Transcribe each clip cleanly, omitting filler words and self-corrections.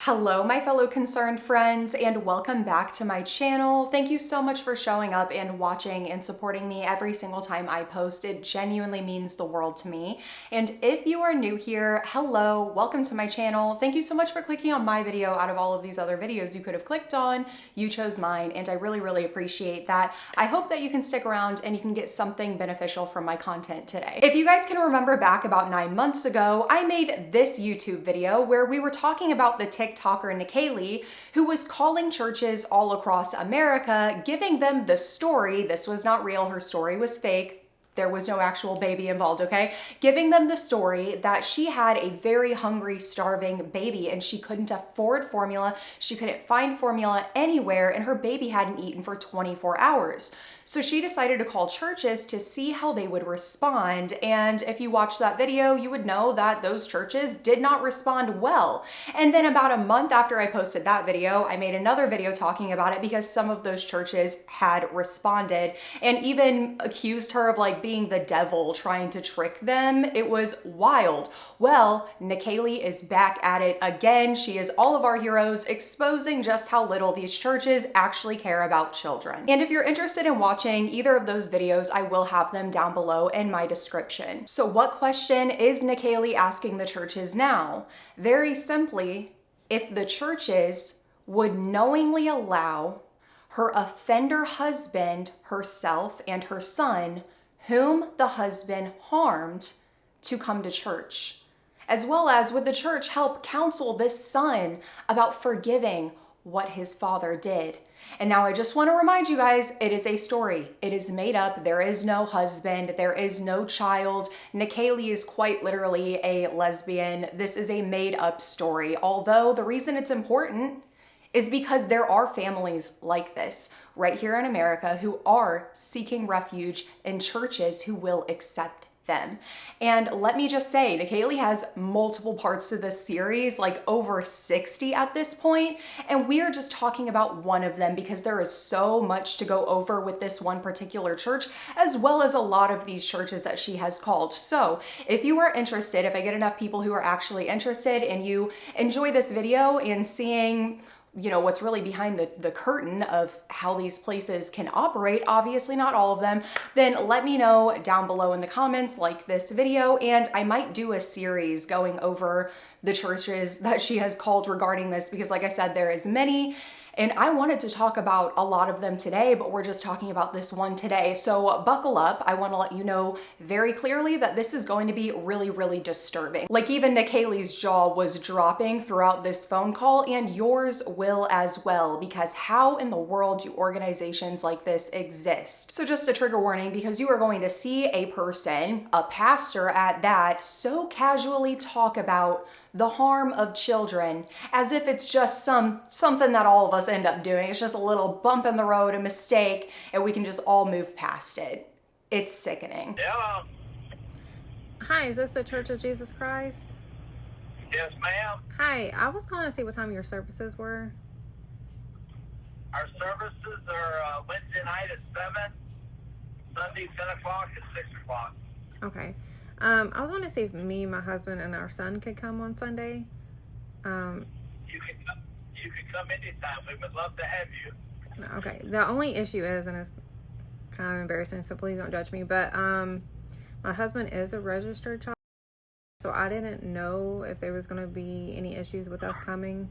Hello, my fellow concerned friends, and welcome back to my channel. Thank you so much for showing up and watching and supporting me every single time I post. It genuinely means the world to me. And if you are new here, hello, welcome to my channel. Thank you so much for clicking on my video out of all of these other videos you could have clicked on. You chose mine, and I really appreciate that. I hope that you can stick around and you can get something beneficial from my content today. If you guys can remember back about 9 months ago, I made this YouTube video where we were talking about the TikToker Nikalie, who was calling churches all across America, giving them the story. This was not real. Her story was fake. There was no actual baby involved, okay? Giving them the story that she had a very hungry, starving baby and she couldn't afford formula. She couldn't find formula anywhere and her baby hadn't eaten for 24 hours. So she decided to call churches to see how they would respond. And if you watched that video, you would know that those churches did not respond well. And then about a month after I posted that video, I made another video talking about it because some of those churches had responded and even accused her of like being the devil trying to trick them. It was wild. Well, Nikalie is back at it again. She is all of our heroes, exposing just how little these churches actually care about children. And if you're interested in watching either of those videos, I will have them down below in my description. So what question is Nikalie asking the churches now? Very simply, if the churches would knowingly allow her offender husband, herself, and her son, whom the husband harmed, to come to church, as well as would the church help counsel this son about forgiving what his father did. And now I just want to remind you guys, it is a story. It is made up. There is no husband. There is no child. Nikalie is quite literally a lesbian. This is a made up story. Although the reason it's important is because there are families like this right here in America who are seeking refuge in churches who will accept them. And let me just say, Nikalie has multiple parts to this series, like over 60 at this point, and we are just talking about one of them because there is so much to go over with this one particular church, as well as a lot of these churches that she has called. So if you are interested, if I get enough people who are actually interested and you enjoy this video and seeing what's really behind the curtain of how these places can operate, obviously not all of them, then let me know down below in the comments, like this video, and I might do a series going over the churches that she has called regarding this, because like I said, there is many, and I wanted to talk about a lot of them today, but we're just talking about this one today. So buckle up. I want to let you know very clearly that this is going to be really disturbing. Like even Nikalie's jaw was dropping throughout this phone call, and yours will as well, because how in the world do organizations like this exist? So just a trigger warning, because you are going to see a person, a pastor at that, so casually talk about the harm of children as if it's just something that all of us end up doing. It's just a little bump in the road, a mistake, and we can just all move past it. It's sickening. Hello. Hi, is this the Church of Jesus Christ? Yes, ma'am. Hi, I was calling to see what time your services were. Our services are Wednesday night at 7, Sunday 10 o'clock and 6 o'clock. Okay. I was wanting to see if me, my husband, and our son could come on Sunday. You can come anytime. We would love to have you. Okay. The only issue is, and it's kind of embarrassing, so please don't judge me, but my husband is a registered child, so I didn't know if there was going to be any issues with us coming.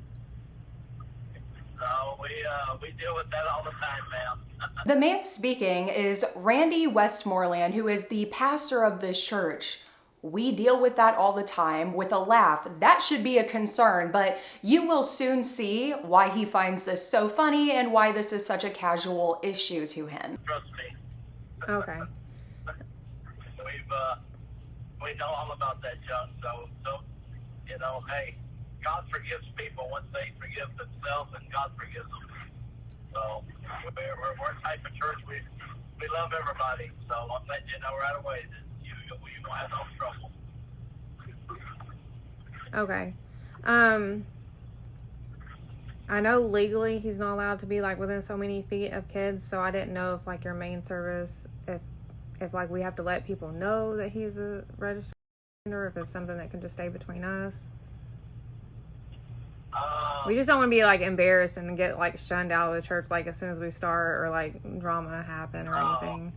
No, we deal with that all the time, ma'am. The man speaking is Randy Westmoreland, who is the pastor of this church. We deal with that all the time with a laugh. That should be a concern, but you will soon see why he finds this so funny and why this is such a casual issue to him. Trust me. Okay. We know all about that junk. So hey, God forgives people once they forgive themselves, and God forgives them. So we're a type of church. We love everybody. So I'm letting you know right away that you won't have no trouble. Okay. I know legally he's not allowed to be like within so many feet of kids, so I didn't know if like your main service, if like we have to let people know that he's a registered, or if it's something that can just stay between us. We just don't want to be like embarrassed and get like shunned out of the church like as soon as we start, or like drama happen or anything.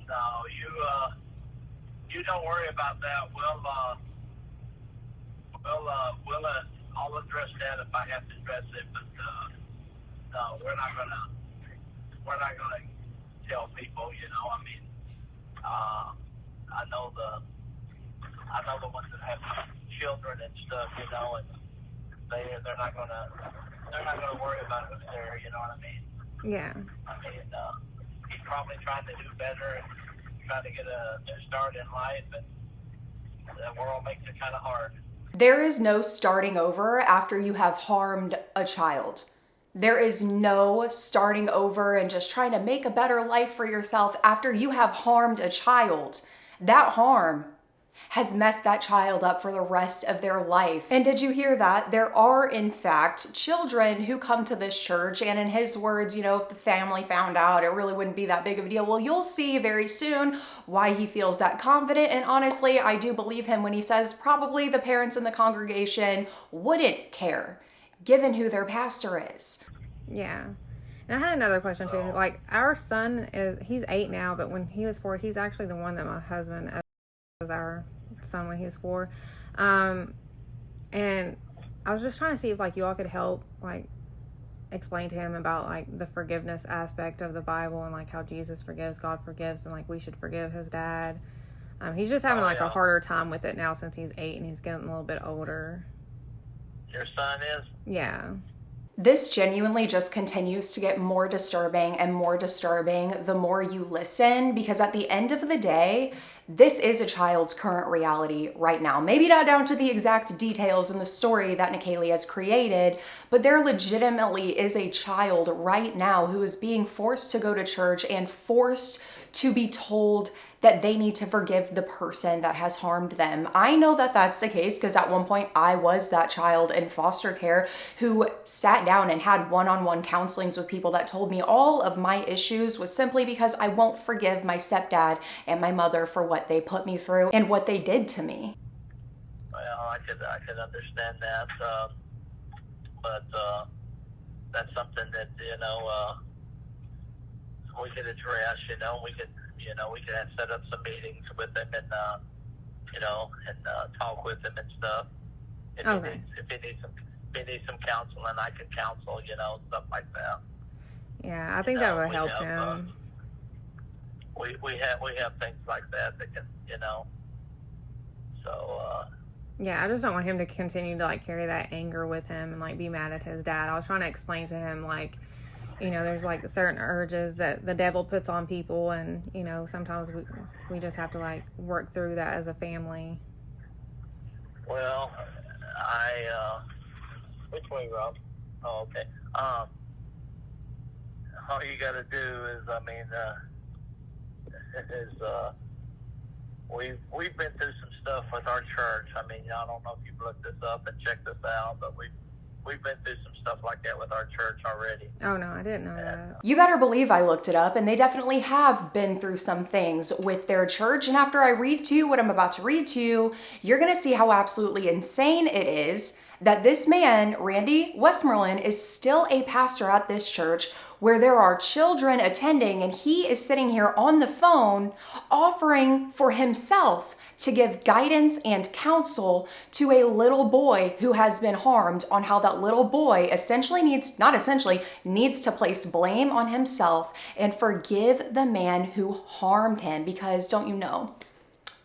No, you don't worry about that. I'll address that if I have to address it. But no, we're not gonna tell people. You know, I mean, I know the ones that have children and stuff. You know, and they're not gonna worry about who's there. You know what I mean? Yeah. I mean, he's probably trying to do better and trying to get a new start in life, and the world makes it kind of hard. There is no starting over after you have harmed a child. There is no starting over and just trying to make a better life for yourself after you have harmed a child. That harm has messed that child up for the rest of their life. And did you hear that? There are, in fact, children who come to this church, and in his words, you know, if the family found out, it really wouldn't be that big of a deal. Well, you'll see very soon why he feels that confident. And honestly, I do believe him when he says probably the parents in the congregation wouldn't care, given who their pastor is. Yeah. And I had another question too. Like, our son he's 8 now, but when he was 4, he's actually the one that my husband was our son when he was 4. And I was just trying to see if like you all could help like explain to him about like the forgiveness aspect of the Bible and like how Jesus forgives, God forgives, and like we should forgive his dad. He's just having a harder time with it now since he's 8 and he's getting a little bit older. Your son is? Yeah. This genuinely just continues to get more disturbing and more disturbing the more you listen, because at the end of the day, this is a child's current reality right now. Maybe not down to the exact details in the story that Nikalie has created, but there legitimately is a child right now who is being forced to go to church and forced to be told that they need to forgive the person that has harmed them. I know that that's the case because at one point I was that child in foster care who sat down and had one-on-one counselings with people that told me all of my issues was simply because I won't forgive my stepdad and my mother for what they put me through and what they did to me. Well, I could understand that, but that's something that, you know, we could address. We could have set up some meetings with them and talk with them and stuff. If he needs some counseling, I can counsel, stuff like that. Yeah, I think that would help him. We have things like that can, so. Yeah, I just don't want him to continue to like carry that anger with him and like be mad at his dad. I was trying to explain to him like, there's like certain urges that the devil puts on people, and sometimes we just have to like work through that as a family. Well, which way, Rob? Oh, okay. All you got to do is, we've been through some stuff with our church. I don't know if you've looked this up and checked this out, but we've been through some stuff like that with our church already. Oh, no, I didn't know that. You better believe I looked it up, and they definitely have been through some things with their church. And after I read to you what I'm about to read to you, you're going to see how absolutely insane it is that this man, Randy Westmoreland, is still a pastor at this church where there are children attending, and he is sitting here on the phone offering for himself to give guidance and counsel to a little boy who has been harmed, on how that little boy needs to place blame on himself and forgive the man who harmed him. Because don't you know,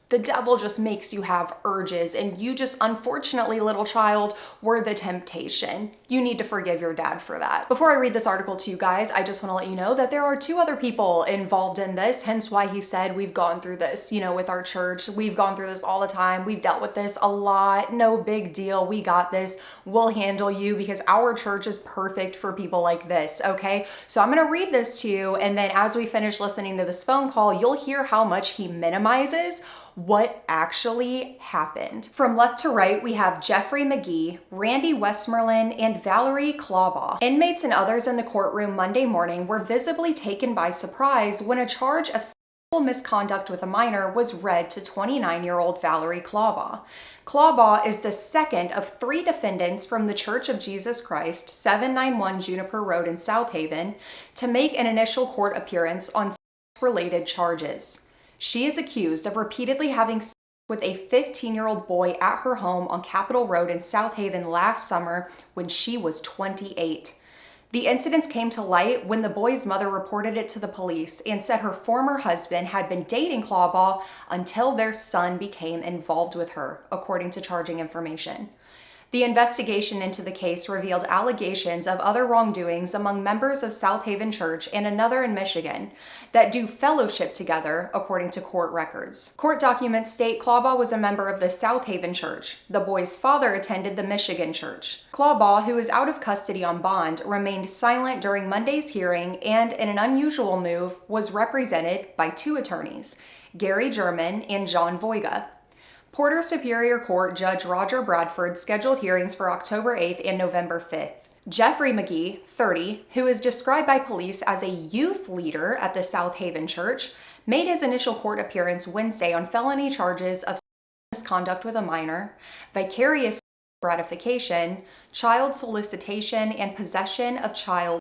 the devil just makes you have urges, and you just, unfortunately, little child, were the temptation. You need to forgive your dad for that. Before I read this article to you guys, I just want to let you know that there are 2 other people involved in this, hence why he said we've gone through this, with our church. We've gone through this all the time. We've dealt with this a lot. No big deal. We got this. We'll handle you, because our church is perfect for people like this, okay? So I'm going to read this to you, and then as we finish listening to this phone call, you'll hear how much he minimizes what actually happened. From left to right, we have Jeffrey McGee, Randy Westmoreland, and Valerie Clawbaugh. Inmates and others in the courtroom Monday morning were visibly taken by surprise when a charge of misconduct with a minor was read to 29-year-old Valerie Clawbaugh. Clawbaugh is the second of 3 defendants from the Church of Jesus Christ, 791 Juniper Road in South Haven, to make an initial court appearance on sex-related charges. She is accused of repeatedly having sex with a 15-year-old boy at her home on Capitol Road in South Haven last summer when she was 28. The incidents came to light when the boy's mother reported it to the police and said her former husband had been dating Clawbaugh until their son became involved with her, according to charging information. The investigation into the case revealed allegations of other wrongdoings among members of South Haven Church and another in Michigan that do fellowship together, according to court records. Court documents state Clawbaugh was a member of the South Haven Church. The boy's father attended the Michigan Church. Clawbaugh, who is out of custody on bond, remained silent during Monday's hearing and, in an unusual move, was represented by 2 attorneys, Gary German and John Voiga. Porter Superior Court Judge Roger Bradford scheduled hearings for October 8th and November 5th. Jeffrey McGee, 30, who is described by police as a youth leader at the South Haven Church, made his initial court appearance Wednesday on felony charges of misconduct with a minor, vicarious gratification, child solicitation, and possession of child.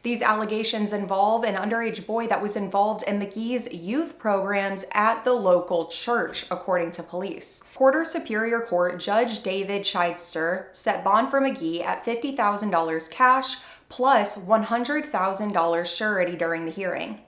These allegations involve an underage boy that was involved in McGee's youth programs at the local church, according to police. Porter Superior Court Judge David Scheidster set bond for McGee at $50,000 cash plus $100,000 surety during the hearing.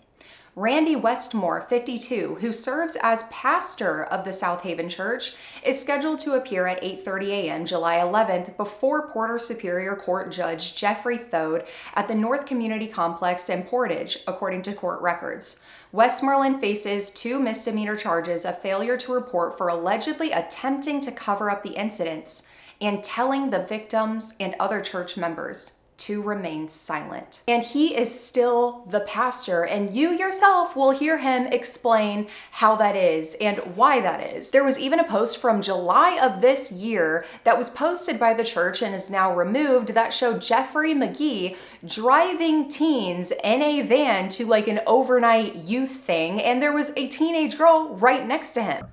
Randy Westmore, 52, who serves as pastor of the South Haven Church, is scheduled to appear at 8:30 a.m. July 11th before Porter Superior Court Judge Jeffrey Thode at the North Community Complex in Portage, according to court records. Westmoreland faces 2 misdemeanor charges of failure to report for allegedly attempting to cover up the incidents and telling the victims and other church members to remain silent. And he is still the pastor, and you yourself will hear him explain how that is and why that is. There was even a post from July of this year that was posted by the church and is now removed that showed Jeffrey McGee driving teens in a van to like an overnight youth thing, and there was a teenage girl right next to him.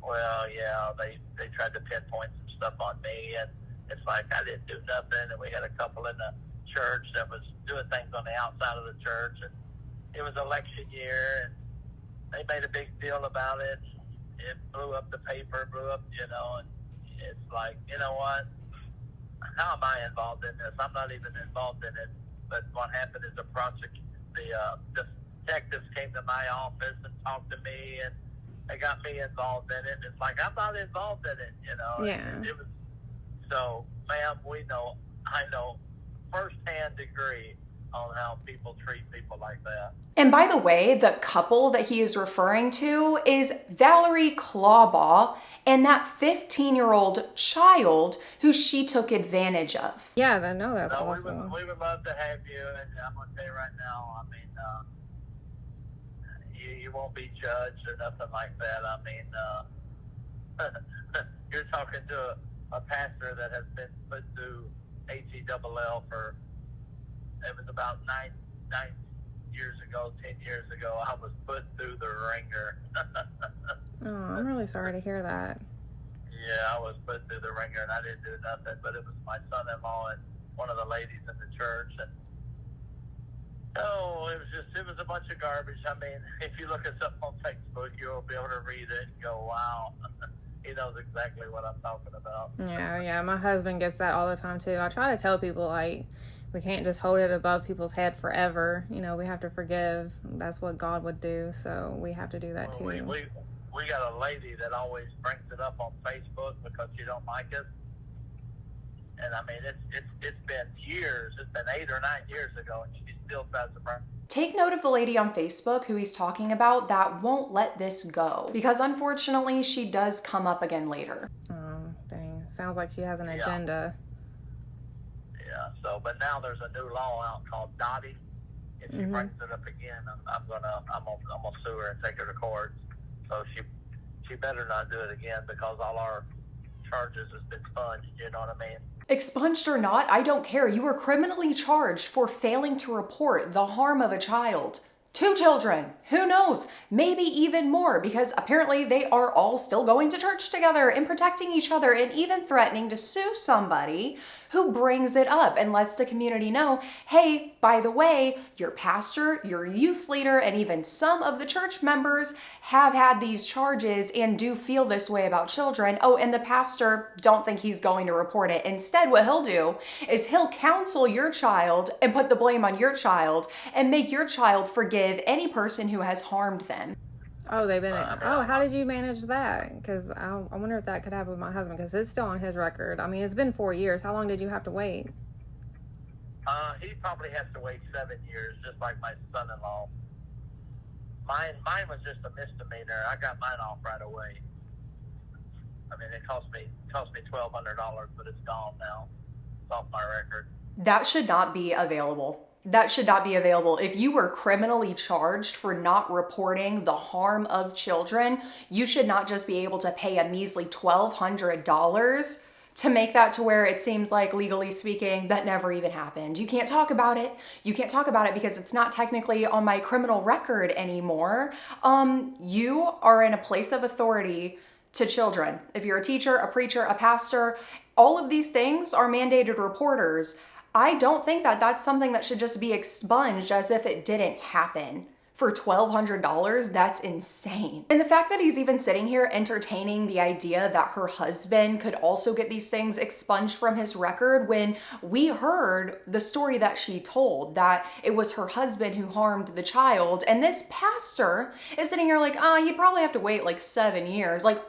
Well, yeah, they tried to pinpoint some stuff on me, and it's like I didn't do nothing, and we had a couple in the church that was doing things on the outside of the church, and it was election year, and they made a big deal about it. It blew up the paper, and it's like, you know what? How am I involved in this? I'm not even involved in it. But what happened is the detectives came to my office and talked to me, and they got me involved in it. It's like, I'm not involved in it, Yeah. It was. So, ma'am, I know firsthand degree on how people treat people like that. And by the way, the couple that he is referring to is Valerie Clawbaugh and that 15-year-old child who she took advantage of. Yeah, no, that's No, awful. we would love to have you, and I'm going to tell you right now, you won't be judged or nothing like that. You're talking to a pastor that has been put through HELL for, it was about 9 years ago, 10 years ago. I was put through the ringer. Oh, I'm really sorry to hear that. Yeah, I was put through the ringer, and I didn't do nothing, but it was my son-in-law and one of the ladies in the church, and it was a bunch of garbage. If you look us up on Facebook, you'll be able to read it and go, wow. He knows exactly what I'm talking about. Yeah, my husband gets that all the time too. I try to tell people, like, we can't just hold it above people's head forever. We have to forgive. That's what God would do, so we have to do that too. We got a lady that always brings it up on Facebook because she don't like it. And it's been years. It's been 8 or 9 years ago, and she still tries to bring. Take note of the lady on Facebook who he's talking about that won't let this go, because unfortunately she does come up again later. Oh, dang. Sounds like she has an agenda. Yeah, but now there's a new law out called Dottie. If she brings it up again, I'm gonna sue her and take her to court. So she better not do it again, because all our charges has been sponged, you know what I mean? Expunged or not, I don't care. You were criminally charged for failing to report the harm of a child 2 children, who knows, maybe even more, because apparently they are all still going to church together and protecting each other and even threatening to sue somebody who brings it up and lets the community know, hey, by the way, your pastor, your youth leader, and even some of the church members have had these charges and do feel this way about children. Oh, and the pastor don't think he's going to report it. Instead, what he'll do is he'll counsel your child and put the blame on your child and make your child forgive any person who has harmed them. Oh, they've been. Oh, how did you manage that? Because I wonder if that could happen with my husband, because it's still on his record. I mean, it's been 4 years. How long did you have to wait? He probably has to wait 7 years, just like my son-in-law. Mine was just a misdemeanor. I got mine off right away. I mean, it cost me $1,200, but it's gone now. It's off my record. That should not be available. That should not be available. If you were criminally charged for not reporting the harm of children, you should not just be able to pay a measly $1,200 to make that to where it seems like, legally speaking, that never even happened. You can't talk about it. You can't talk about it because it's not technically on my criminal record anymore. You are in a place of authority to children. If you're a teacher, a preacher, a pastor, all of these things are mandated reporters. I don't think that that's something that should just be expunged as if it didn't happen. For $1,200, that's insane. And the fact that he's even sitting here entertaining the idea that her husband could also get these things expunged from his record, when we heard the story that she told, that it was her husband who harmed the child, and this pastor is sitting here like, you'd probably have to wait like 7 years. Like,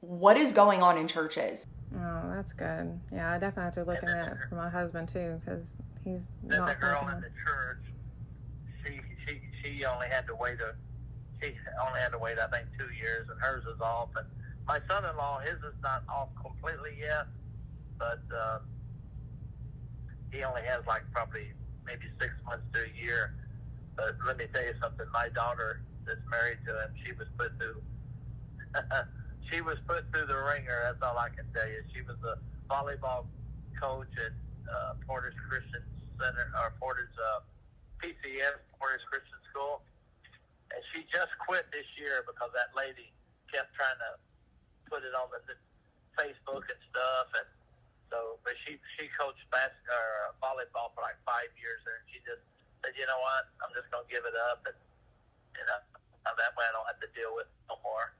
what is going on in churches? Oh, that's good. Yeah, I definitely have to look in that for my husband too, because he's Then not the girl fucking in the church, she only had to wait I think 2 years, and hers is off. And my son-in-law, his is not off completely yet, but he only has like probably maybe 6 months to a year. But let me tell you something. My daughter that's married to him, she was put through the ringer. That's all I can tell you. She was a volleyball coach at Porter's Christian Center, or Porter's PCS, Porter's Christian School, and she just quit this year because that lady kept trying to put it on the Facebook and stuff. And so, but she coached volleyball for like 5 years there, and she just said, you know what, I'm just gonna give it up, and that way I don't have to deal with it no more.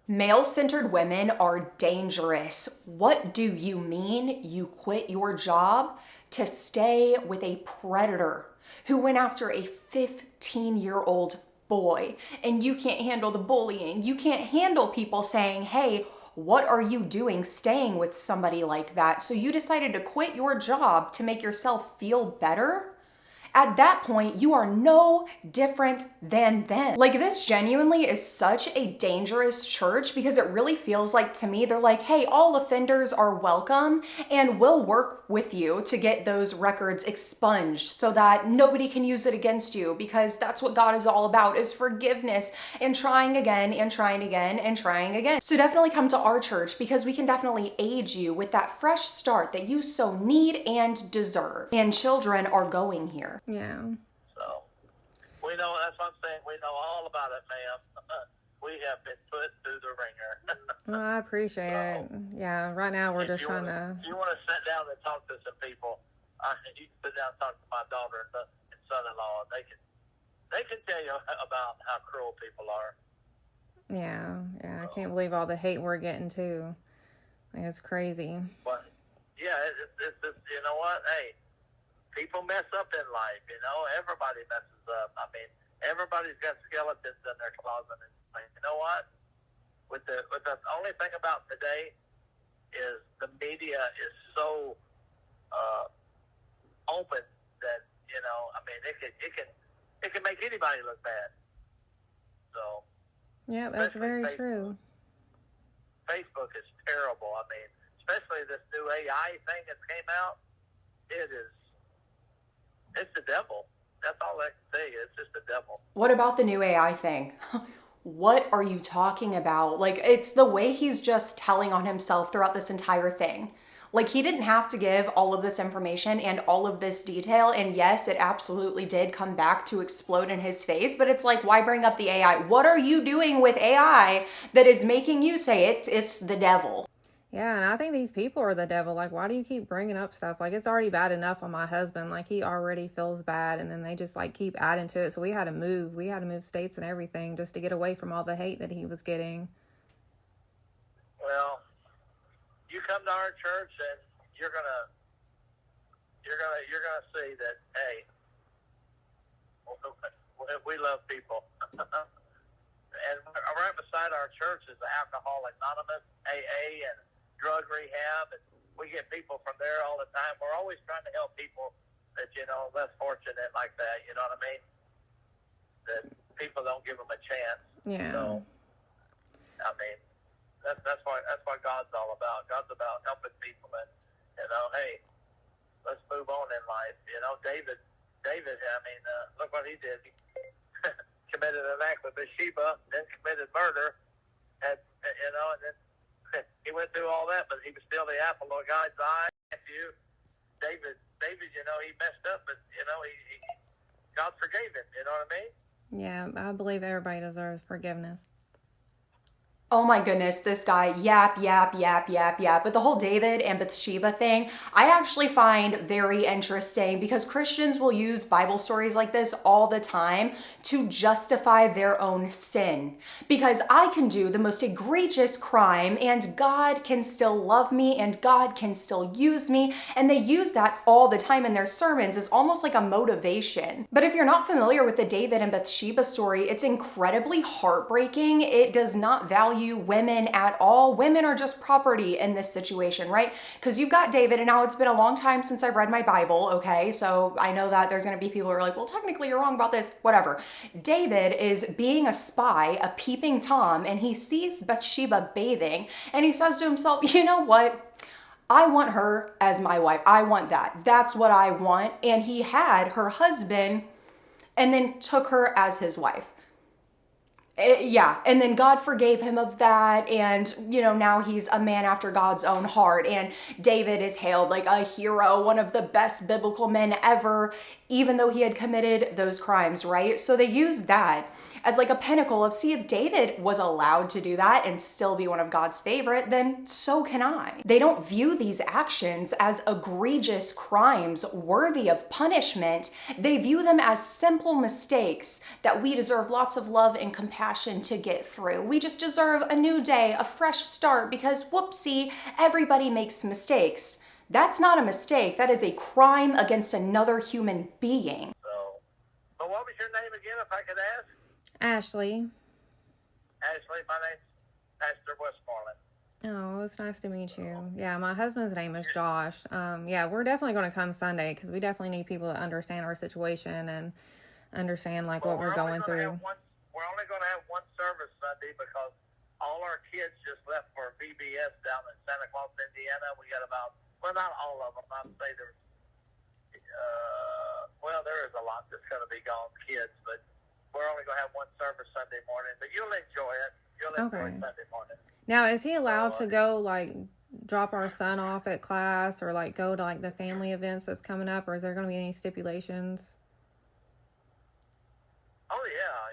Male-centered women are dangerous. What do you mean you quit your job to stay with a predator who went after a 15-year-old boy? And you can't handle the bullying. You can't handle people saying, hey, what are you doing staying with somebody like that? So you decided to quit your job to make yourself feel better? At that point, you are no different than them. Like, this genuinely is such a dangerous church, because it really feels like, to me, they're like, hey, all offenders are welcome, and we'll work with you to get those records expunged so that nobody can use it against you, because that's what God is all about, is forgiveness and trying again and trying again and trying again. So definitely come to our church, because we can definitely aid you with that fresh start that you so need and deserve. And children are going here. Yeah. So we know, that's what I'm saying. We know all about it, ma'am. We have been put through the ringer. Well, I appreciate it. Yeah, right now we're just trying to... If you want to sit down and talk to some people, you can sit down and talk to my daughter and son-in-law. They can tell you about how cruel people are. Yeah, I can't believe all the hate we're getting too. Like, it's crazy. But yeah, it's you know what? Hey, people mess up in life, everybody messes up. I mean, everybody's got skeletons in their closet. And you know what? With the only thing about today is the media is so open that, I mean, it can make anybody look bad. So yeah, that's very true. Facebook is terrible. I mean, especially this new AI thing that came out. It's the devil. That's all I can say. It's just the devil. What about the new AI thing? What are you talking about? Like, it's the way he's just telling on himself throughout this entire thing. Like, he didn't have to give all of this information and all of this detail. And yes, it absolutely did come back to explode in his face. But it's like, why bring up the AI? What are you doing with AI that is making you say it's the devil? Yeah, and I think these people are the devil. Like, why do you keep bringing up stuff? Like, it's already bad enough on my husband. Like, he already feels bad, and then they just, like, keep adding to it. So we had to move. We had to move states and everything just to get away from all the hate that he was getting. Well, you come to our church and you're gonna see that, hey, we love people. And right beside our church is the Alcoholics Anonymous, AA, and drug rehab, and we get people from there all the time. We're always trying to help people that, less fortunate like that, you know what I mean? That people don't give them a chance. Yeah. So, I mean, that's what God's all about. God's about helping people, and, hey, let's move on in life. David, I mean, look what he did. He committed an act with Bathsheba, then committed murder, and then he went through all that, but he was still the apple of God's eye. David, he messed up, but God forgave him. You know what I mean? Yeah, I believe everybody deserves forgiveness. Oh my goodness, this guy, yap, yap, yap, yap, yap. But the whole David and Bathsheba thing, I actually find very interesting because Christians will use Bible stories like this all the time to justify their own sin. Because I can do the most egregious crime and God can still love me and God can still use me. And they use that all the time in their sermons as almost like a motivation. But if you're not familiar with the David and Bathsheba story, it's incredibly heartbreaking. It does not value women at all. Women are just property in this situation, right? Because you've got David, and now it's been a long time since I've read my Bible, okay? So I know that there's going to be people who are like, well, technically you're wrong about this, whatever. David is being a spy, a peeping Tom, and he sees Bathsheba bathing, and he says to himself, you know what? I want her as my wife. I want that. That's what I want. And he had her husband and then took her as his wife. Yeah, and then God forgave him of that, and now he's a man after God's own heart, and David is hailed like a hero, one of the best biblical men ever, even though he had committed those crimes, right? So they use that as like a pinnacle of, see, if David was allowed to do that and still be one of God's favorite, then so can I. They don't view these actions as egregious crimes worthy of punishment. They view them as simple mistakes that we deserve lots of love and compassion to get through. We just deserve a new day, a fresh start, because whoopsie, everybody makes mistakes. That's not a mistake. That is a crime against another human being. So what was your name again, if I could ask? Ashley. Ashley, my name's Pastor Westmoreland. Oh, it's nice to meet you. Yeah, my husband's name is Josh. Yeah, we're definitely going to come Sunday because we definitely need people to understand our situation and understand what we're going through. We're only going to have one service Sunday because all our kids just left for VBS down in Santa Claus, Indiana. We got about, well, not all of them. I'd say there is a lot that's going to be gone, kids, but we're only going to have one service Sunday morning, but you'll enjoy it. You'll enjoy Sunday morning. Now, is he allowed to go, drop our son off at class or, go to, the family events that's coming up, or is there going to be any stipulations? Oh, yeah.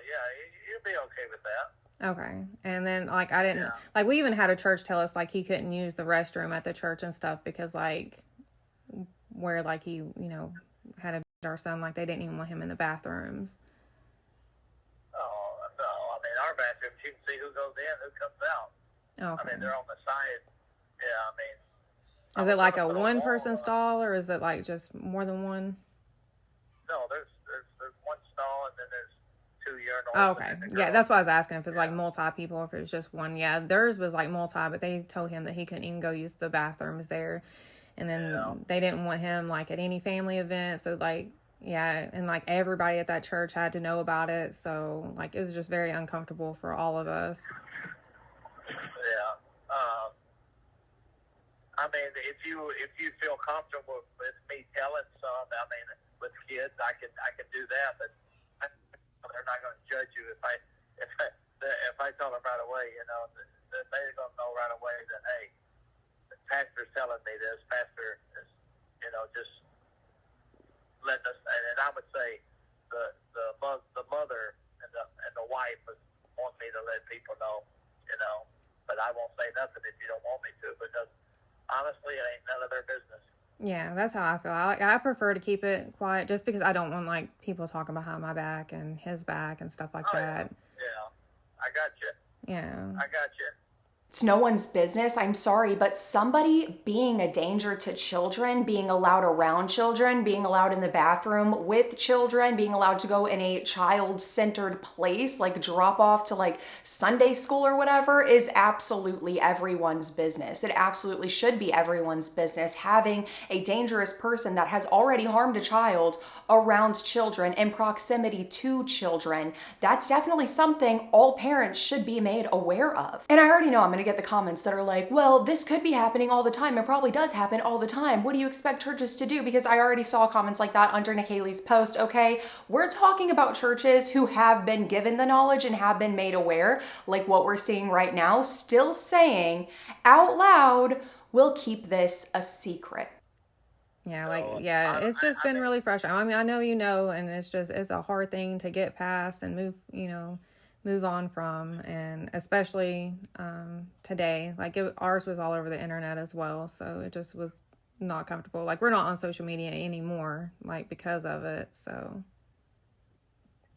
You'll be okay with that. Okay. And then, I didn't, we even had a church tell us, he couldn't use the restroom at the church and stuff because, where, he, had to our son, they didn't even want him in the bathrooms. Oh, no. I mean, our bathrooms, you can see who goes in, who comes out. Okay. I mean, they're on the side. Yeah, I mean. Is it a one-person stall, or is it, just more than one? No, there's one stall, and then there's two urinals. Oh, okay. Yeah, that's what I was asking, if it's, multi-people, if it's just one. Yeah, theirs was, multi, but they told him that he couldn't even go use the bathrooms there. And then they didn't want him, at any family event. So, and, everybody at that church had to know about it. So, it was just very uncomfortable for all of us. Yeah. I mean, if you feel comfortable with me telling some, I mean, with kids, I can do that, but they're not going to judge you if I tell them right away. They're going to know right away that, hey, pastor's telling me this. Pastor is, just letting us, and I would say the mother and the wife want me to let people know, but I won't say nothing if you don't want me to, because honestly, it ain't none of their business. Yeah, that's how I feel. I prefer to keep it quiet just because I don't want like people talking behind my back and his back and stuff like that. Yeah, I got you. Yeah. I got you. It's no one's business, I'm sorry, but somebody being a danger to children, being allowed around children, being allowed in the bathroom with children, being allowed to go in a child-centered place, like drop off to like Sunday school or whatever, is absolutely everyone's business. It absolutely should be everyone's business. Having a dangerous person that has already harmed a child around children, in proximity to children, that's definitely something all parents should be made aware of. And I already know I'm gonna get the comments that are like, well, this could be happening all the time. It probably does happen all the time. What do you expect churches to do? Because I already saw comments like that under Nikalie's post. Okay, we're talking about churches who have been given the knowledge and have been made aware, like what we're seeing right now, still saying out loud, we'll keep this a secret. Yeah, it's just been really frustrating. I mean, I know and it's a hard thing to get past and move on from, and especially today, like ours was all over the internet as well, so it just was not comfortable. Like, we're not on social media anymore, like, because of it, so.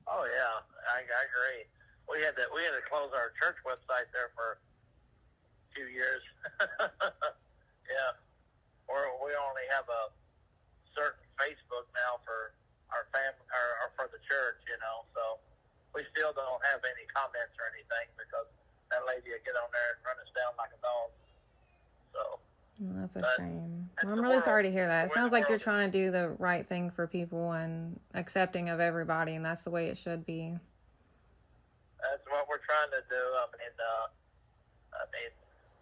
Oh yeah, I agree. We had to close our church website there for a few years. Yeah, or we only have a certain Facebook now for our family or for the church, so we still don't have any comments or anything because that lady will get on there and run us down like a dog. So that's a shame. Well, I'm really sorry to hear that. It sounds like you're trying to do the right thing for people and accepting of everybody, and that's the way it should be. That's what we're trying to do. I mean,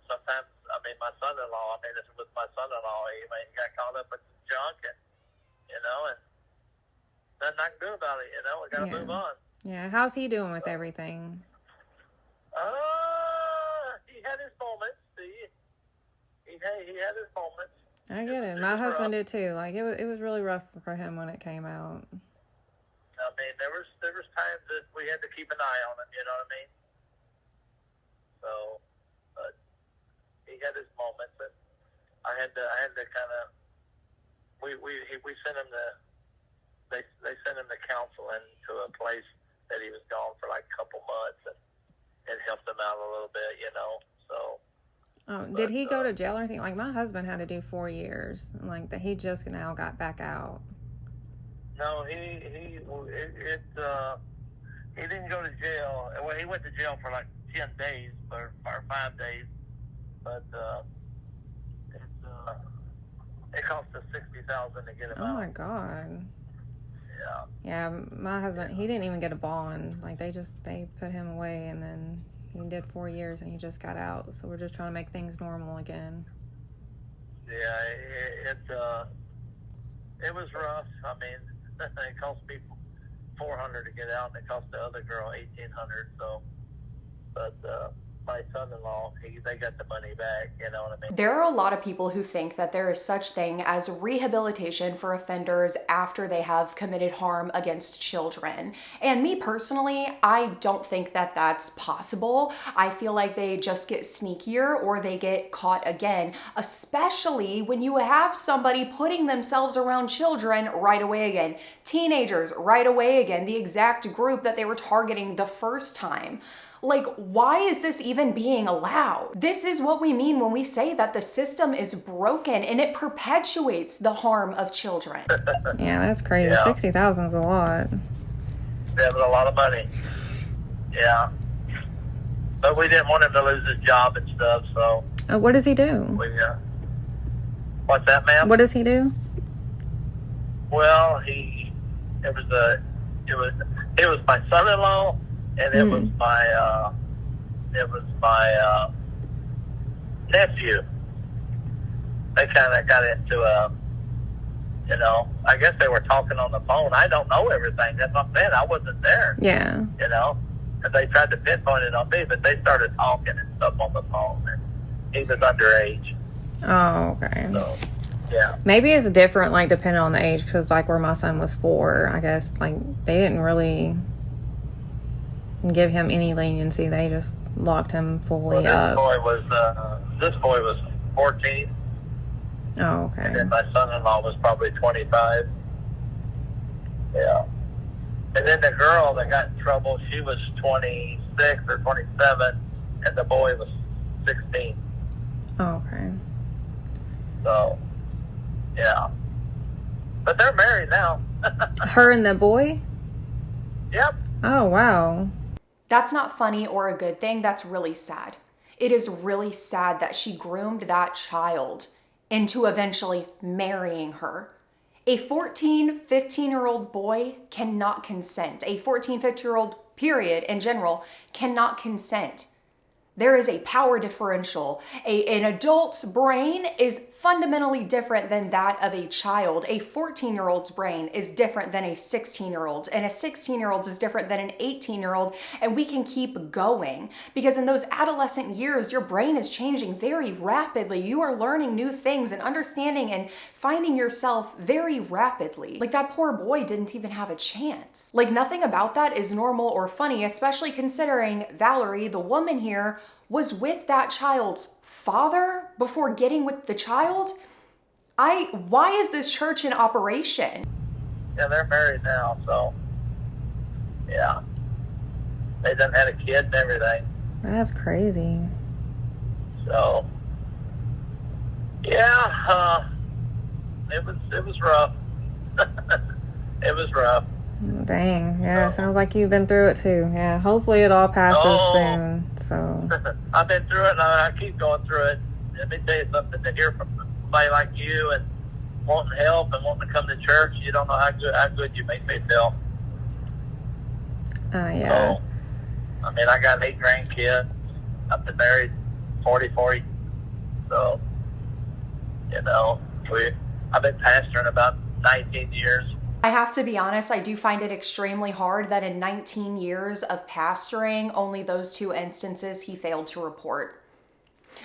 sometimes, my son-in-law, this was my son-in-law, he got caught up with some junk, and nothing I can do about it, we got to move on. Yeah, how's he doing with everything? He had his moments, he had his moments. I get it. My husband did too. Like, it was really rough for him when it came out. There was times that we had to keep an eye on him, you know what I mean? So, but he had his moments, and I had to kind of, we sent him they sent him to counseling to a place that he was gone for like a couple months, and it helped him out a little bit, so. Oh, did he go to jail or anything? Like, my husband had to do 4 years, like, that he just now got back out. No, he didn't go to jail. Well, he went to jail for like 10 days or 5 days, but it cost us $60,000 to get him out. Oh my God. Yeah. Yeah, my husband, he didn't even get a bond. Like, they put him away, and then he did 4 years, and he just got out. So we're just trying to make things normal again. Yeah, it was rough. It cost me $400 to get out, and it cost the other girl $1,800. So, but my son-in-law, they got the money back, you know what I mean? There are a lot of people who think that there is such thing as rehabilitation for offenders after they have committed harm against children. And me personally, I don't think that that's possible. I feel like they just get sneakier or they get caught again, especially when you have somebody putting themselves around children right away again, teenagers right away again, the exact group that they were targeting the first time. Like, why is this even being allowed? This is what we mean when we say that the system is broken and it perpetuates the harm of children. Yeah, that's crazy. Yeah. 60,000 is a lot. That was a lot of money. Yeah. But we didn't want him to lose his job and stuff, so. What does he do? What's that, ma'am? What does he do? Well, it was my son-in-law, and it was my nephew. They kind of got into I guess they were talking on the phone. I don't know everything. That's what I'm saying. I wasn't there. Yeah. And they tried to pinpoint it on me, but they started talking and stuff on the phone, and he was underage. Oh, okay. So, yeah. Maybe it's different, like, depending on the age, because, like, where my son was 4, I guess, like, they didn't really give him any leniency. They just locked him fully up. This boy was 14, Oh, and okay. then my son-in-law was probably 25. Yeah. And then the girl that got in trouble, she was 26 or 27, and the boy was 16. Oh, okay. So, yeah. But they're married now. Her and the boy? Yep. Oh, wow. That's not funny or a good thing. That's really sad. It is really sad that she groomed that child into eventually marrying her. A 14, 15-year-old boy cannot consent. A 14, 15-year-old, period, in general, cannot consent. There is a power differential. An adult's brain is fundamentally different than that of a child. A 14-year-old's brain is different than a 16-year-old's, and a 16-year-old's is different than an 18-year-old, and we can keep going. Because in those adolescent years, your brain is changing very rapidly. You are learning new things and understanding and finding yourself very rapidly. Like, that poor boy didn't even have a chance. Like, nothing about that is normal or funny, especially considering Valerie, the woman here, was with that child's father before getting with the child. Why is this church in operation? Yeah, they're married now, so, yeah. They done had a kid and everything. That's crazy. So, yeah, it was rough. It was rough. Dang. Yeah, sounds like you've been through it too. Yeah, hopefully it all passes soon. So, I've been through it, and I keep going through it. Let me tell you something, to hear from somebody like you and wanting help and wanting to come to church, you don't know how good you make me feel. yeah. So, I mean, I got 8 grandkids. I've been married 40. So, you know, I've been pastoring about 19 years. I have to be honest, I do find it extremely hard that in 19 years of pastoring, only those 2 instances he failed to report.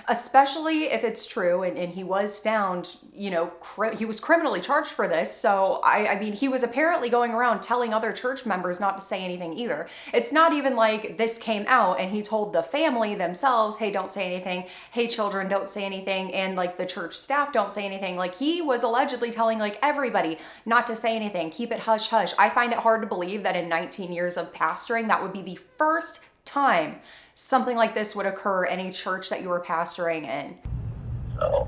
Especially if it's true, and he was found, you know, he was criminally charged for this. So, I mean, he was apparently going around telling other church members not to say anything either. It's not even like this came out and he told the family themselves, hey, don't say anything. Hey, children, don't say anything. And like the church staff, don't say anything. Like, he was allegedly telling like everybody not to say anything. Keep it hush hush. I find it hard to believe that in 19 years of pastoring, that would be the first time something like this would occur in a church that you were pastoring in. So,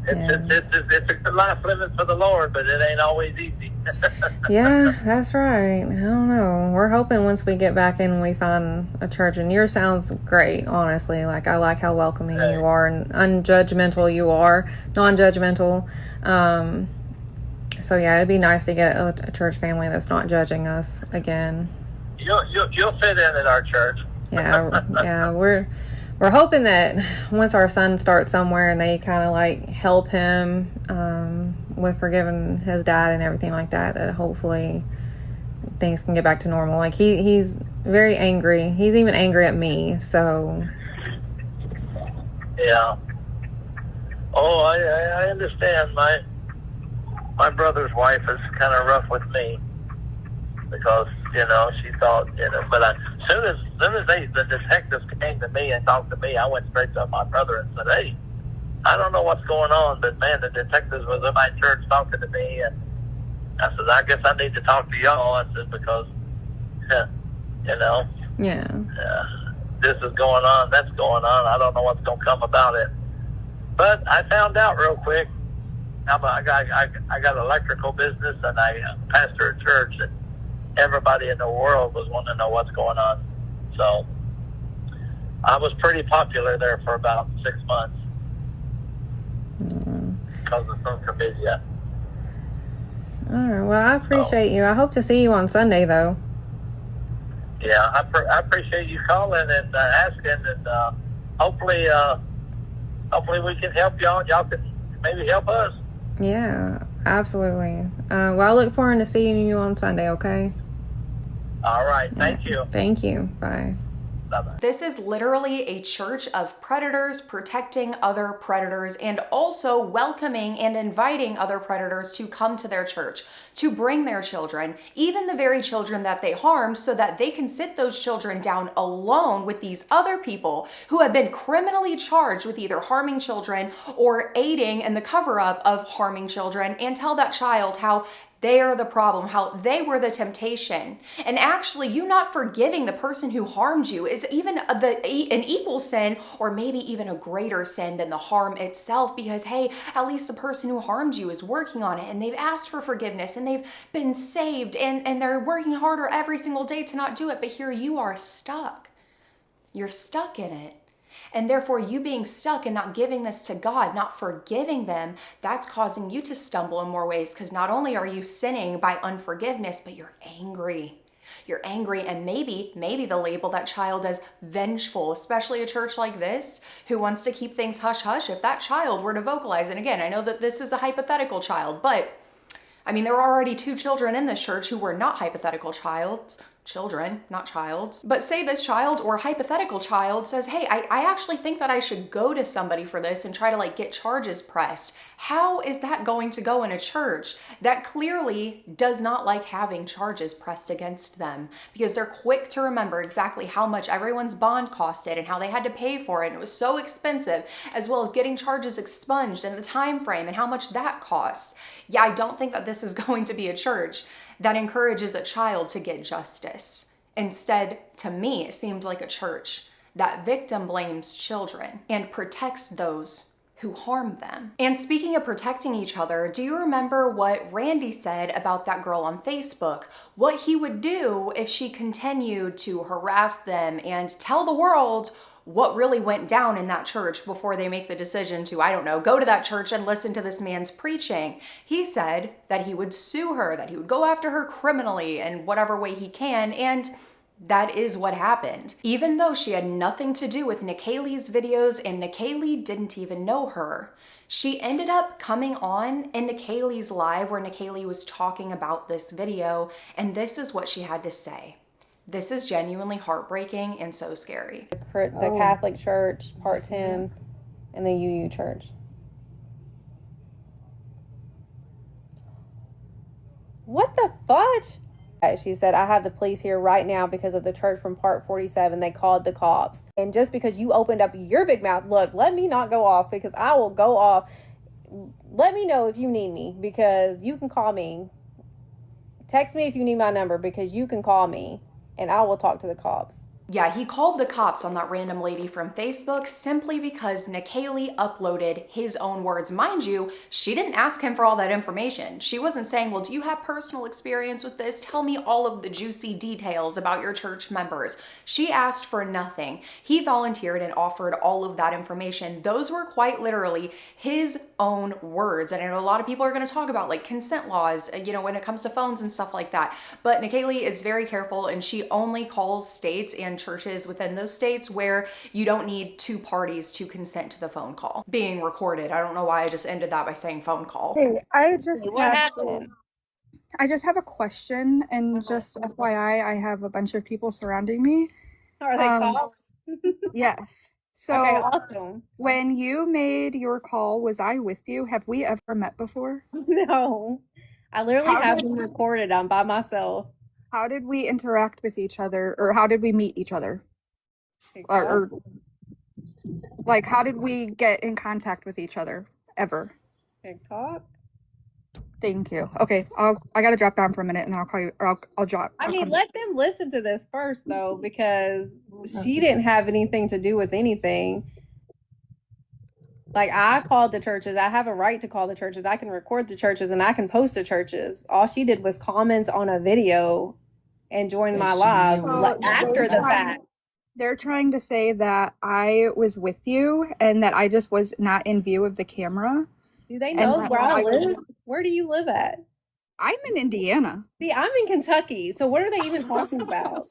it's a good life living for the Lord, but it ain't always easy. Yeah, that's right. I don't know. We're hoping once we get back in, we find a church. And yours sounds great, honestly. Like, I like how welcoming you are and unjudgmental you are, non-judgmental. So yeah, it'd be nice to get a church family that's not judging us again. You'll fit in at our church. Yeah. We're hoping that once our son starts somewhere and they kind of like help him with forgiving his dad and everything like that, that hopefully things can get back to normal. Like, he's very angry. He's even angry at me. So yeah. Oh, I understand. My brother's wife is kind of rough with me because, you know, she thought, you know, but as soon as the detectives came to me and talked to me, I went straight to my brother and said, hey, I don't know what's going on, but man, the detectives was in my church talking to me, and I said, I guess I need to talk to y'all. I said, because, you know, this is going on, that's going on. I don't know what's going to come about it. But I found out real quick. I got an electrical business, and I pastor a church, and everybody in the world was wanting to know what's going on. So I was pretty popular there for about 6 months because of social media. All right. Well, I appreciate you. I hope to see you on Sunday, though. Yeah, I appreciate you calling and asking, and hopefully we can help y'all. Y'all can maybe help us. Yeah, absolutely. Well, I look forward to seeing you on Sunday, okay? All right. Thank you. Thank you. Bye. 7. This is literally a church of predators protecting other predators and also welcoming and inviting other predators to come to their church, to bring their children, even the very children that they harmed, so that they can sit those children down alone with these other people who have been criminally charged with either harming children or aiding in the cover-up of harming children, and tell that child how they are the problem, how they were the temptation. And actually, you not forgiving the person who harmed you is even an equal sin, or maybe even a greater sin than the harm itself, because hey, at least the person who harmed you is working on it and they've asked for forgiveness and they've been saved and they're working harder every single day to not do it. But here you are stuck. You're stuck in it. And therefore, you being stuck and not giving this to God, not forgiving them, that's causing you to stumble in more ways, because not only are you sinning by unforgiveness, but you're angry. You're angry, and maybe the label that child as vengeful, especially a church like this who wants to keep things hush hush. If that child were to vocalize, and again, I know that this is a hypothetical child, but I mean, there were already 2 children in this church who were not hypothetical children, not childs. But say this child or hypothetical child says, hey, I actually think that I should go to somebody for this and try to like get charges pressed. How is that going to go in a church that clearly does not like having charges pressed against them? Because they're quick to remember exactly how much everyone's bond costed and how they had to pay for it. And it was so expensive, as well as getting charges expunged and the time frame and how much that costs. Yeah, I don't think that this is going to be a church that encourages a child to get justice. Instead, to me, it seems like a church that victim blames children and protects those who harm them. And speaking of protecting each other, do you remember what Randy said about that girl on Facebook? What he would do if she continued to harass them and tell the world what really went down in that church before they make the decision to, I don't know, go to that church and listen to this man's preaching. He said that he would sue her, that he would go after her criminally in whatever way he can, and that is what happened. Even though she had nothing to do with Nikalie's videos and Nikalie didn't even know her, she ended up coming on in Nikalie's live where Nikalie was talking about this video, and this is what she had to say. This is genuinely heartbreaking and so scary. The Catholic Church, Part 10, and the UU Church. What the fudge? She said, I have the police here right now because of the church from Part 47. They called the cops. And just because you opened up your big mouth, look, let me not go off because I will go off. Let me know if you need me because you can call me. Text me if you need my number because you can call me and I will talk to the cops. Yeah, he called the cops on that random lady from Facebook simply because Nikalie uploaded his own words. Mind you, she didn't ask him for all that information. She wasn't saying, well, do you have personal experience with this? Tell me all of the juicy details about your church members. She asked for nothing. He volunteered and offered all of that information. Those were quite literally his own words. And I know a lot of people are going to talk about like consent laws, you know, when it comes to phones and stuff like that. But Nikalie is very careful and she only calls states and churches within those states where you don't need 2 parties to consent to the phone call being recorded. I don't know why I just ended that by saying phone call. Hey, I just happened? have a question, and just FYI, I have a bunch of people surrounding me. Are they cops? Yes. So Okay, awesome. when you made your call, was I with you? Have we ever met before? No. I literally have them recorded. I'm by myself. How did we interact with each other, or how did we meet each other? Or like, how did we get in contact with each other ever? TikTok? Thank you. Okay, I gotta drop down for a minute, and then I'll call you, or I'll drop. I mean, let them listen to this first, though, because she didn't have anything to do with anything. Like, I called the churches. I have a right to call the churches. I can record the churches, and I can post the churches. All she did was comment on a video and join my live after the fact. They're trying to say that I was with you and that I just was not in view of the camera. Do they know where I live? Where do you live at? I'm in Indiana. See, I'm in Kentucky. So what are they even talking about?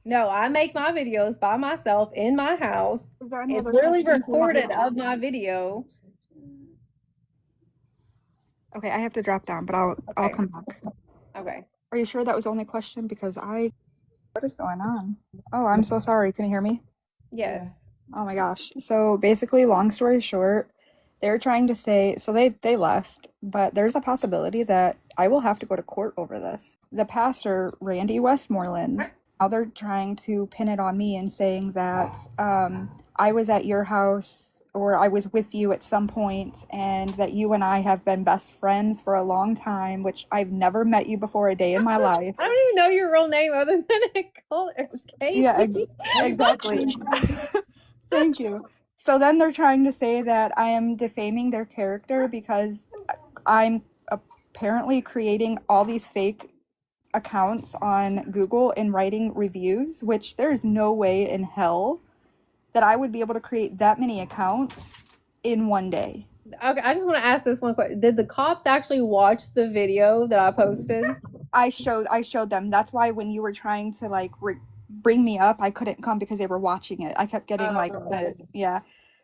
No, I make my videos by myself in my house. It's literally recorded of my video. Okay, I have to drop down, but I'll come back. Okay. Are you sure that was the only question? Because What is going on? Oh, I'm so sorry. Can you hear me? Yes. Oh my gosh. So basically, long story short, they're trying to say, so they left, but there's a possibility that I will have to go to court over this. The pastor, Randy Westmoreland, now they're trying to pin it on me and saying that I was at your house or I was with you at some point and that you and I have been best friends for a long time, which I've never met you before a day in my life. I don't even know your real name other than Nicole. Yeah, exactly. Thank you. So then they're trying to say that I am defaming their character because I'm apparently creating all these fake accounts on Google and writing reviews, which there's no way in hell that I would be able to create that many accounts in one day. Okay, I just want to ask this one question. Did the cops actually watch the video that I posted? I showed them. That's why when you were trying to like bring me up, I couldn't come because they were watching it. I kept getting like yeah.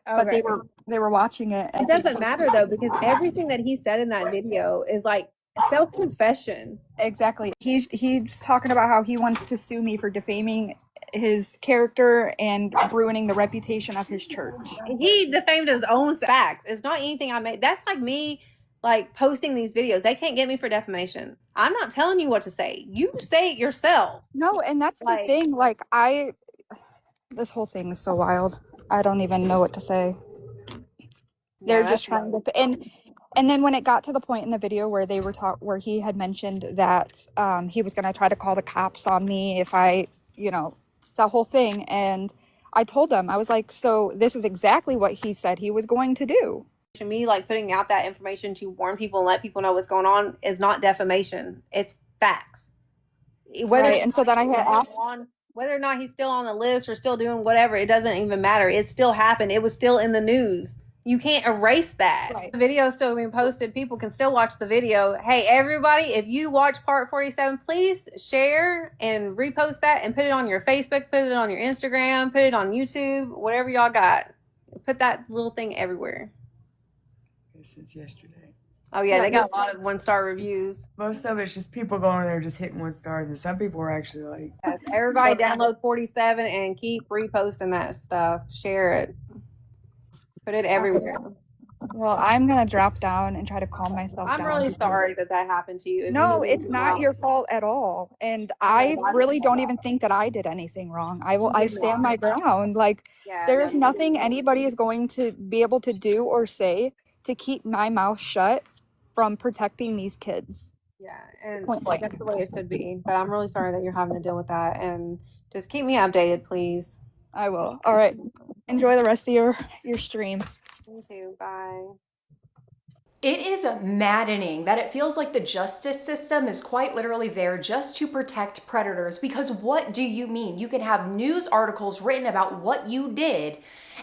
But Okay. they were watching it. It doesn't matter though, because everything that he said in that video is like self-confession. Exactly. He's talking about how he wants to sue me for defaming his character and ruining the reputation of his church. He defamed his own facts. It's not anything I made. That's like me like posting these videos. They can't get me for defamation. I'm not telling you what to say. You say it yourself. No, and that's the thing. Like this whole thing is so wild. I don't even know what to say. They're just trying to, and then when it got to the point in the video where they were where he had mentioned that he was going to try to call the cops on me if I, that whole thing. And I told them, I was like, so this is exactly what he said he was going to do. To me, like putting out that information to warn people and let people know what's going on is not defamation. It's facts. Right. And so then I had asked whether or not he's still on the list or still doing whatever, it doesn't even matter. It still happened. It was still in the news. You can't erase that. Right. The video is still being posted. People can still watch the video. Hey, everybody, if you watch part 47, please share and repost that and put it on your Facebook, put it on your Instagram, put it on YouTube, whatever y'all got. Put that little thing everywhere. Since yesterday. Oh, yeah, they got a lot of 1-star reviews. Most of it's just people going there just hitting 1 star, and then some people are actually like... Yes, everybody download 47 and keep reposting that stuff. Share it. Put it everywhere. Well, I'm going to drop down and try to calm myself down. I'm really sorry that happened to you. No, it's not your fault at all. And I really don't even think that I did anything wrong. I stand my ground. Like, there's nothing anybody is going to be able to do or say to keep my mouth shut from protecting these kids. Yeah, and that's the way it should be. But I'm really sorry that you're having to deal with that. And just keep me updated, please. I will. All right. Enjoy the rest of your stream. You too. Bye. It is maddening that it feels like the justice system is quite literally there just to protect predators, because what do you mean? You can have news articles written about what you did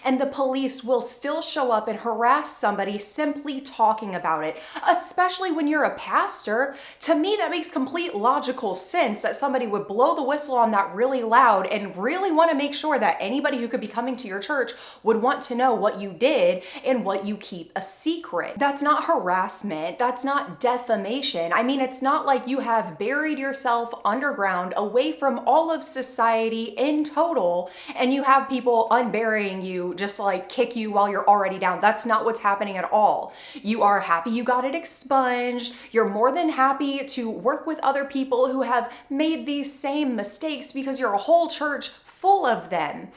and the police will still show up and harass somebody simply talking about it, especially when you're a pastor. To me, that makes complete logical sense that somebody would blow the whistle on that really loud and really want to make sure that anybody who could be coming to your church would want to know what you did and what you keep a secret. That's not harassment. That's not defamation. I mean, it's not like you have buried yourself underground away from all of society in total and you have people unburying you, just like kick you while you're already down. That's not what's happening at all. You are happy you got it expunged. You're more than happy to work with other people who have made these same mistakes because you're a whole church full of them.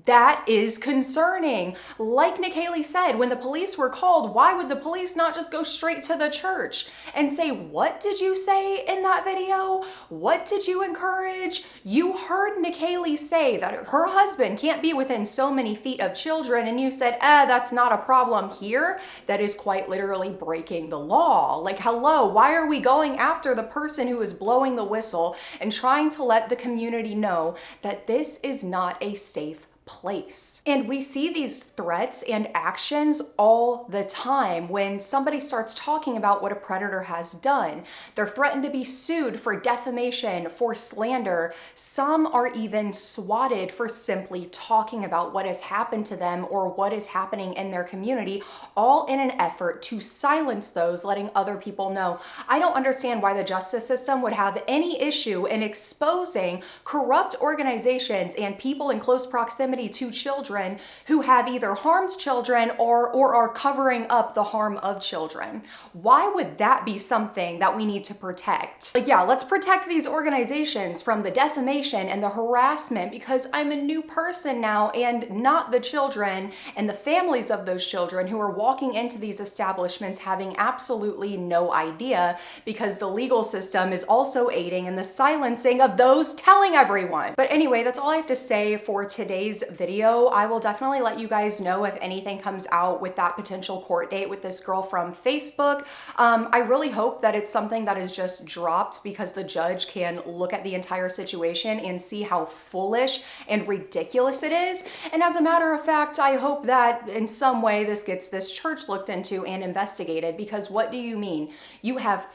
That is concerning. Like Nikalie said, when the police were called, why would the police not just go straight to the church and say, what did you say in that video? What did you encourage? You heard Nikalie say that her husband can't be within so many feet of children, and you said, that's not a problem here. That is quite literally breaking the law. Like, hello, why are we going after the person who is blowing the whistle and trying to let the community know that this is not a safe place. And we see these threats and actions all the time when somebody starts talking about what a predator has done. They're threatened to be sued for defamation, for slander. Some are even swatted for simply talking about what has happened to them or what is happening in their community, all in an effort to silence those, letting other people know. I don't understand why the justice system would have any issue in exposing corrupt organizations and people in close proximity to children who have either harmed children or are covering up the harm of children. Why would that be something that we need to protect? Like, yeah, let's protect these organizations from the defamation and the harassment, because I'm a new person now and not the children and the families of those children who are walking into these establishments having absolutely no idea, because the legal system is also aiding in the silencing of those telling everyone. But anyway, that's all I have to say for today's video. I will definitely let you guys know if anything comes out with that potential court date with this girl from Facebook. I really hope that it's something that is just dropped because the judge can look at the entire situation and see how foolish and ridiculous it is. And as a matter of fact, I hope that in some way this gets this church looked into and investigated, because what do you mean? You have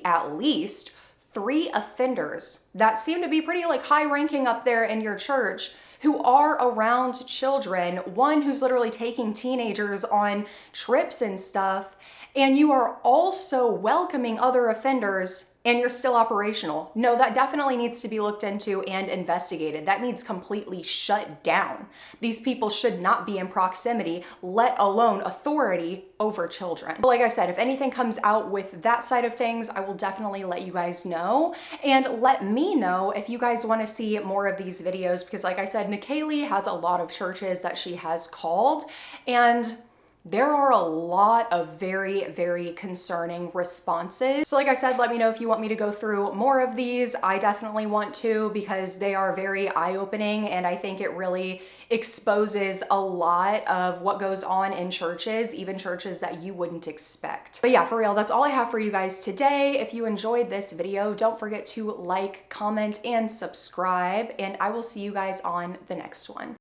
at least three offenders that seem to be pretty like high ranking up there in your church who are around children, one who's literally taking teenagers on trips and stuff, and you are also welcoming other offenders and you're still operational. No, that definitely needs to be looked into and investigated. That needs completely shut down. These people should not be in proximity, let alone authority over children. But like I said, if anything comes out with that side of things, I will definitely let you guys know. And let me know if you guys want to see more of these videos, because like I said, Nikalie has a lot of churches that she has called, and there are a lot of very, very concerning responses. So like I said, let me know if you want me to go through more of these. I definitely want to, because they are very eye-opening, and I think it really exposes a lot of what goes on in churches, even churches that you wouldn't expect. But yeah, for real, that's all I have for you guys today. If you enjoyed this video, don't forget to like, comment, and subscribe, and I will see you guys on the next one.